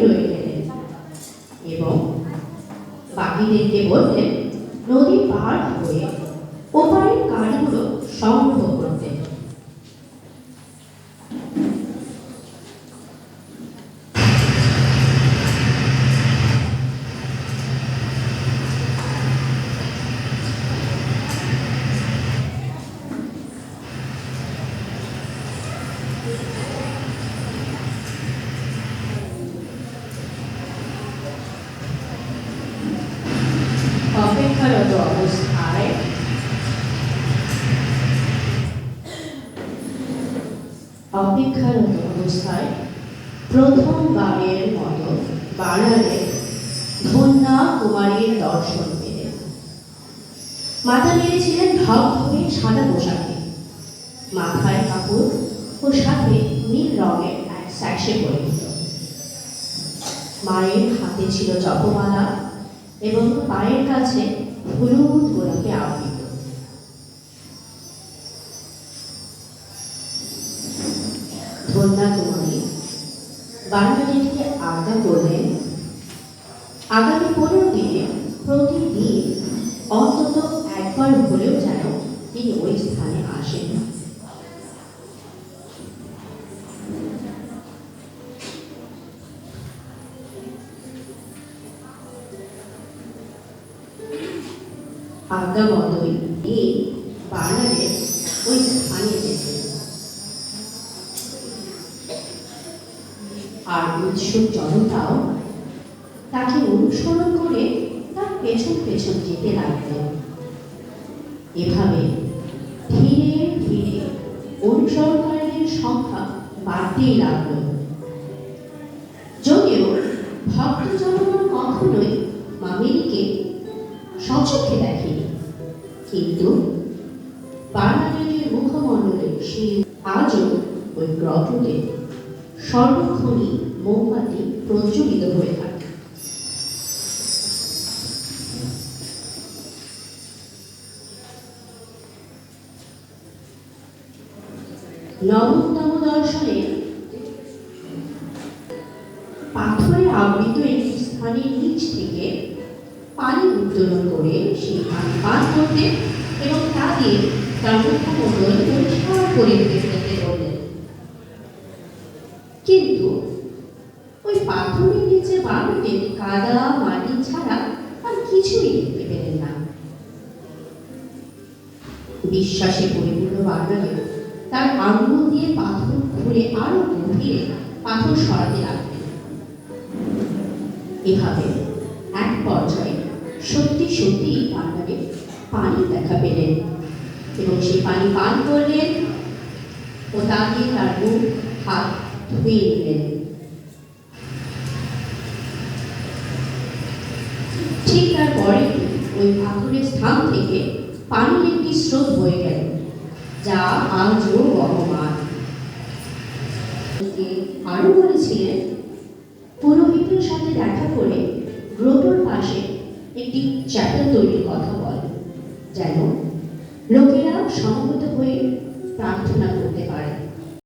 রয়ে গেলেন এবং বাকিদেরকে বললেন নদী পার হয়ে ওপারের কাঠগুলো সংগ্রহ করতে। অপেক্ষারত অবস্থায় প্রথমবারের মতো বানারে ধন্যা কুমারীর দর্শন পেলেন। মাথা নেড়েছিলেন ধবধবে সাদা পোশাকে, মাথায় কাপড় ও সাথে নীল রঙের এক স্যাকশে পরিহিত। মায়ের হাতে ছিল জপমালা এবং পায়ের কাছে হলুদ গোলাপে আবৃত। ধন্যা কুমারী বারান্দাটিকে আজ্ঞা করলেন আগামী 15 দিনে প্রতিদিন অন্তত একবার হলেও যেন তিনি ওই স্থানে আসেন। আজ্ঞা মতোই এই বারান্দায় ওই স্থানে যেতেন। আর উৎসুক জনতাও তাকে অনুসরণ করে তার পেছন পেছন যেতে লাগলেন। এভাবে ধীরে ধীরে অনুসরণকারীদের সংখ্যা বাড়তেই লাগল। যদিও ভক্ত জনগণ কখনোই মা মেরিকে সচক্ষে দেখেনি, কিন্তু বারান্দাটির মুখমণ্ডলে সেই আজও ওই গ্রহতে সর্বক্ষণই মোমবাতি প্রজ্বলিত হয়ে থাকে। নবমতম দর্শনে পাথরে আবৃত একটি স্থানের নিচ থেকে পানি উত্তোলন করে সেই পানি পান করতে এবং তা দিয়ে তার মুখমণ্ডল পরিষ্কার করে ফেলতে বললেন। কিন্তু ওই পাথরের নিচে বাড়িতে কাদা মাটি ছাড়া আর কিছুই দেখতে পেলেন না। বিশ্বাসে পরিপূর্ণ বাঙালি তার আঙুল দিয়ে পাথর খুঁড়ে আরো গভীরে পাথর সরাতে লাগলেন। এভাবে এক পর্যায়ে সত্যি সত্যি বাঙালি পানি দেখা পেলেন এবং সেই পানি পান করলেন ও তা দিয়ে তার মুখ হাত ধুয়ে নিলেন। ঠিক তারপরে ওই পাথরের স্থান থেকে পানির একটি স্রোত বয়ে গেল, যা আজও বহমান। আরো বলেছিলেন পুরোহিতের সাথে দেখা করে গ্রোটোর পাশে একটি চ্যাপেল তৈরির কথা বলে, যেন লোকেরা সমবেত হয়ে প্রার্থনা করতে পারে।